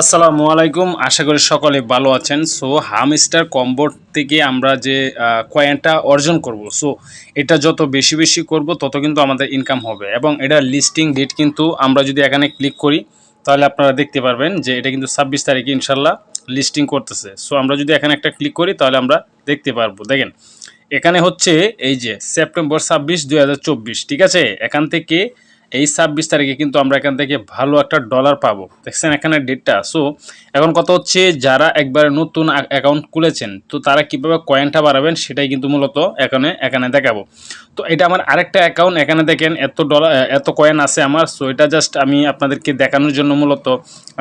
আসসালামু আলাইকুম, আশা করি সকলে ভালো আছেন। সো হামস্টার কম্বোর থেকে আমরা যে কয়েনটা অর্জন করব, সো এটা যত বেশি বেশি করব তত কিন্তু আমাদের ইনকাম হবে। এবং এটার লিস্টিং ডেট কিন্তু আমরা যদি এখানে ক্লিক করি তাহলে আপনারা দেখতে পারবেন যে এটা কিন্তু 26 তারিখে ইনশাল্লাহ লিস্টিং করতেছে। সো আমরা যদি এখানে একটা ক্লিক করি তাহলে আমরা দেখতে পারবো। দেখেন এখানে হচ্ছে এই যে সেপ্টেম্বর 26, 2024, ঠিক আছে। এখান থেকে এই 26 তারিখে কিন্তু আমরা এখান থেকে ভালো একটা ডলার পাবো, দেখছেন এখানে ডেটটা। সো এখন কথা হচ্ছে যারা একবারে নতুন অ্যাকাউন্ট খুলেছেন তো তারা কীভাবে কয়েনটা বাড়াবেন সেটাই কিন্তু মূলত এখানে দেখাবো। তো এটা আমার আরেকটা অ্যাকাউন্ট, এখানে দেখেন এত ডলার এত কয়েন আছে আমার। সো এটা জাস্ট আমি আপনাদেরকে দেখানোর জন্য মূলত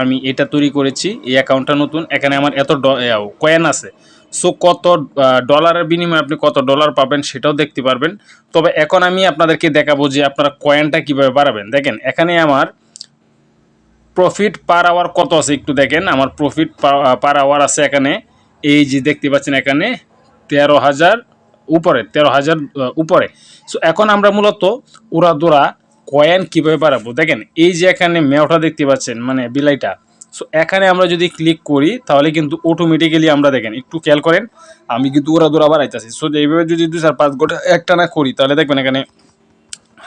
আমি এটা তৈরি করেছি। এই অ্যাকাউন্টটা নতুন, এখানে আমার এত কয়েন আছে। সো কত ডলারের বিনিময়ে আপনি কত ডলার পাবেন সেটাও দেখতে পারবেন। তবে এখন আমি আপনাদেরকে দেখাবো যে আপনারা কয়েনটা কীভাবে বাড়াবেন। দেখেন এখানে আমার প্রফিট পার আওয়ার কত আছে একটু দেখেন। আমার প্রফিট পার আওয়ার আছে এখানে, এই যে দেখতে পাচ্ছেন এখানে 13,000 উপরে, 13,000 উপরে। সো এখন আমরা মূলত উড়াদুরা কয়েন কীভাবে বাড়াবো, দেখেন এই যে এখানে মেওটা দেখতে পাচ্ছেন মানে বিলাইটা। সো এখানে আমরা যদি ক্লিক করি তাহলে কিন্তু অটোমেটিক্যালি আমরা দেখেন একটু খেয়াল করেন আমি কিন্তু উড়াদুরা বাড়াইতেছি। সো এইভাবে যদি 2-4-5 ঘন্টা একটা না করি তাহলে দেখবেন এখানে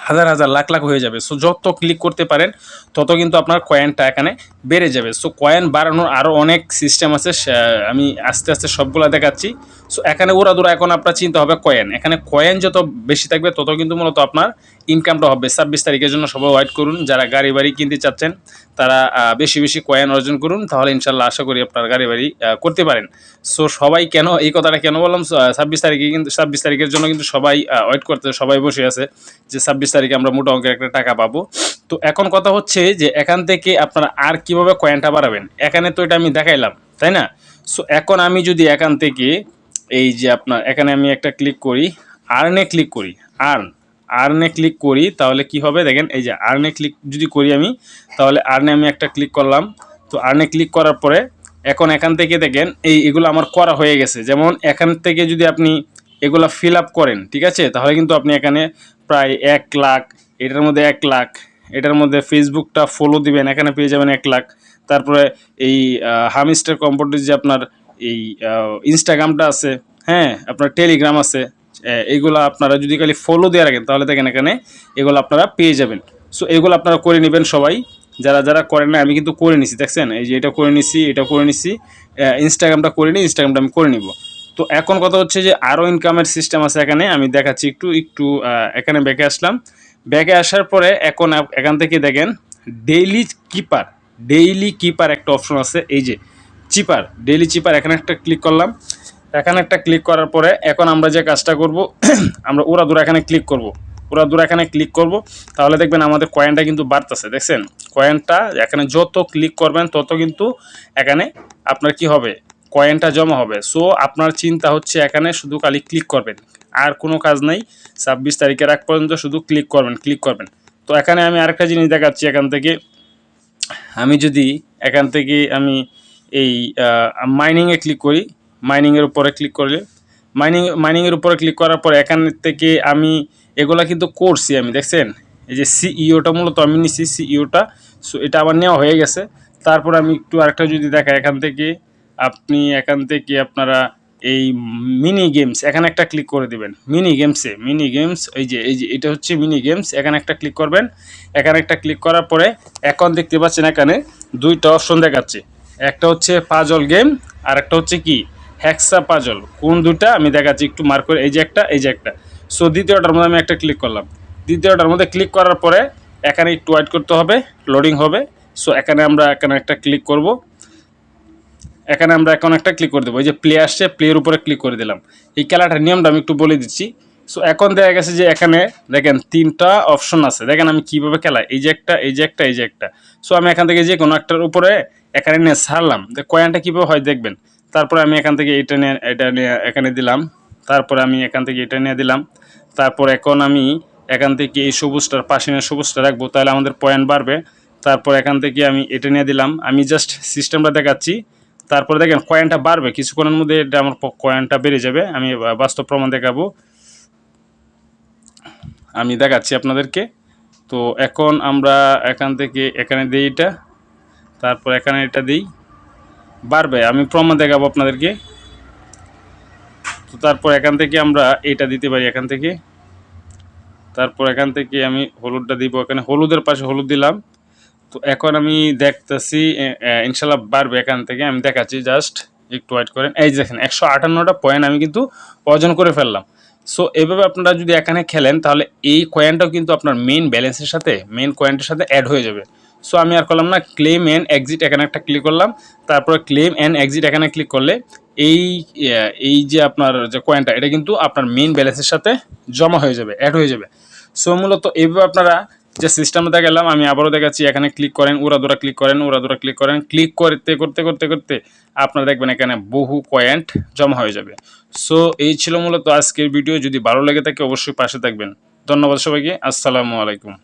হাজার হাজার লাখ লাখ হয়ে যাবে। সো যত ক্লিক করতে পারেন তত কিন্তু আপনার কয়েনটা এখানে বেড়ে যাবে। সো কয়েন বাড়ানোর আরও অনেক সিস্টেম আছে, আমি আস্তে আস্তে সবগুলো দেখাচ্ছি। সো এখানে উড়াদুরা এখন আপনার চিন্তা হবে কয়েন, এখানে কয়েন যত বেশি থাকবে তত কিন্তু মূলত আপনার ইনকামটা হবে। 26 তারিখের জন্য সবাই ওয়েট করুন, যারা গাড়ি বাড়ি কিনতে চাচ্ছেন তারা বেশি বেশি কয়েন অর্জন করুন, তাহলে ইনশাল্লাহ আশা করি আপনার গাড়ি বাড়ি করতে পারেন। সো সবাই কেন এই কথাটা কেন বললাম, 26 তারিখে কিন্তু 26 তারিখের জন্য কিন্তু সবাই ওয়েট করতে, সবাই বসে আছে যে 26 তারিখে আমরা মোটা অঙ্কের একটা টাকা পাবো। তো এখন কথা হচ্ছে যে এখান থেকে আপনারা আর কিভাবে কয়েনটা বাড়াবেন, এখানে তো এটা আমি দেখাইলাম, তাই না। সো এখন আমি যদি এখান থেকে এই যে আপনার এখানে আমি একটা ক্লিক করি, আর্নে ক্লিক করি, আর্নে ক্লিক করি তাহলে কি হবে দেখেন, এই যে আর্নে ক্লিক যদি করি আমি তাহলে আর্নে আমি একটা ক্লিক করলাম। তো আর্নে ক্লিক করার পরে এখন এখান থেকে দেখেন এগুলো আমার করা হয়ে গেছে। যেমন এখান থেকে যদি আপনি এগুলো ফিল আপ করেন, ঠিক আছে, তাহলে কিন্তু আপনি এখানে প্রায় 1 লাখ, এটার মধ্যে 1 লাখ, এটার মধ্যে ফেসবুকটা ফলো দিবেন এখানে পেয়ে যাবেন 1 লাখ। তারপরে এই হামস্টার কম্পোর্টের যে আপনার এই ইনস্টাগ্রামটা আছে, হ্যাঁ আপনার টেলিগ্রাম আছে, এইগুলো আপনারা যদি খালি ফলো দিয়ে রাখেন তাহলে দেখেন এখানে এগুলো আপনারা পেয়ে যাবেন। সো এগুলো আপনারা করে নেবেন সবাই, যারা যারা করেন না। আমি কিন্তু করে নিছি, দেখছেন এই যে এটা করে নিছি, এটা করে নিছি, ইনস্টাগ্রামটা করে নিই, ইনস্টাগ্রামটা আমি করে নিব। তো এখন কথা হচ্ছে যে আরও ইনকামের সিস্টেম আছে এখানে, আমি দেখাচ্ছি একটু একটু এখানে ব্যাকে আসলাম। ব্যাকে আসার পরে এখন এখান থেকে দেখেন ডেইলি কিপার একটা অপশন আছে, এই যে চিপার, ডেইলি চিপার, এখানে একটা ক্লিক করলাম। এখানে একটা ক্লিক করার পরে এখন আমরা যে কাজটা করব আমরা উড়াদুরা এখানে ক্লিক করব, উড়াদুরা এখানে ক্লিক করব, তাহলে দেখবেন আমাদের কয়েনটা কিন্তু বাড়তেছে। দেখছেন কয়েনটা এখানে যত ক্লিক করবেন তত কিন্তু এখানে আপনার কি হবে, কয়েনটা জমা হবে। সো আপনার চিন্তা হচ্ছে এখানে শুধু খালি ক্লিক করবেন, আর কোনো কাজ নাই। 26 তারিখের আগ পর্যন্ত শুধু ক্লিক করবেন। তো এখানে আমি আরেকটা জিনিস দেখাচ্ছি, এখান থেকে আমি যদি এখান থেকে আমি এই মাইনিংয়ে ক্লিক করি, মাইনিংয়ের উপরে ক্লিক করলে মাইনিংয়ের উপরে ক্লিক করার পর এখান থেকে আমি এগুলা কিন্তু করছি আমি, দেখছেন এই যে সিইওটা মূলত আমি নিছি সিইওটা। সো এটা আমার নেওয়া হয়ে গেছে। তারপর আমি একটু আরেকটা যদি দেখাই, এখান থেকে আপনারা এই মিনি গেমস এখানে একটা ক্লিক করে দিবেন। মিনি গেমস এই যে এটা হচ্ছে মিনি গেমস, এখানে একটা ক্লিক করবেন। এখানে একটা ক্লিক করার পরে এখন দেখতে পাচ্ছেন এখানে দুইটা অপশন দেখাচ্ছে, একটা হচ্ছে পাজল গেম আর একটা হচ্ছে কি হ্যাক্সা পাজল। কোন দুটা আমি দেখাচ্ছি একটু মার্ক করে, এই যে একটা। সো দ্বিতীয়টার মধ্যে আমি একটা ক্লিক করলাম। দ্বিতীয়টার মধ্যে ক্লিক করার পরে এখানে একটু ওয়েট করতে হবে, লোডিং হবে। সো এখানে একটা ক্লিক করব, এখানে আমরা এখন একটা ক্লিক করে দেবো, এই যে প্লে আসছে, প্লের উপরে ক্লিক করে দিলাম। এই খেলাটার নিয়মটা আমি একটু বলে দিচ্ছি। সো এখন দেখা গেছে যে এখানে দেখেন 3টা অপশন আছে, দেখেন আমি কীভাবে খেলাই, এই যে একটা। সো আমি এখান থেকে যে কোনো একটার উপরে এখানে নিয়ে ছাড়লাম, কয়েনটা কীভাবে হয় দেখবেন। তারপরে আমি এখান থেকে এটা নিয়ে এখানে দিলাম, তারপরে আমি এখান থেকে এটা নিয়ে দিলাম। তারপর এখন আমি এখান থেকে এই সবুজটার পাশে নিয়ে সবুজটা রাখবো, তাহলে আমাদের পয়েন্ট বাড়বে। তারপর এখান থেকে আমি এটা নিয়ে দিলাম, আমি জাস্ট সিস্টেমটা দেখাচ্ছি। তারপরে দেখেন কয়েনটা বাড়বে, কিছুক্ষণের মধ্যে এটা আমার কয়েনটা বেড়ে যাবে। আমি বাস্তব প্রমাণ দেখাবো, আমি দেখাচ্ছি আপনাদেরকে। তো এখন আমরা এখান থেকে এখানে দিই এটা, তারপর এখানে এটা দিই, বাড়বে, আমি প্রমাণ দেখাবো আপনাদেরকে। তো তারপর এখান থেকে আমরা এটা দিতে পারি, এখান থেকে, তারপর এখান থেকে আমি হলুদটা দিব, এখানে হলুদের পাশে হলুদ দিলাম। তো এখন আমি দেখতেছি ইনশাল্লাহ বাড়বে, এখান থেকে আমি দেখাচ্ছি, জাস্ট একটু ওয়েট করেন। এই যে দেখেন 158টা পয়েন্ট আমি কিন্তু অর্জন করে ফেললাম। সো এভাবে আপনারা যদি এখানে খেলেন তাহলে এই কয়েনটাও কিন্তু আপনার মেইন ব্যালেন্সের সাথে, মেইন কয়েনটার সাথে অ্যাড হয়ে যাবে। সো আমি আর করলাম না, ক্লেম অ্যান্ড এক্সিট এখানে একটা ক্লিক করলাম, তারপরে ক্লেম অ্যান্ড এক্সিট এখানে ক্লিক করলে এই এই যে আপনার যে কয়েনটা, এটা কিন্তু আপনার মেইন ব্যালেন্সের সাথে জমা হয়ে যাবে, অ্যাড হয়ে যাবে। সো মূলত এইভাবে আপনারা যে সিস্টেমটা গেলাম, আমি আবারও দেখাচ্ছি, এখানে ক্লিক করেন, উড়াদুরা ক্লিক করেন, উড়াদুরা ক্লিক করেন, ক্লিক করতে করতে করতে করতে আপনারা দেখবেন এখানে বহু পয়েন্ট জমা হয়ে যাবে। সো এই ছিল মূলত আজকের ভিডিও। যদি ভালো লেগে থাকে অবশ্যই পাশে থাকবেন। ধন্যবাদ সবাইকে, আসসালামু আলাইকুম।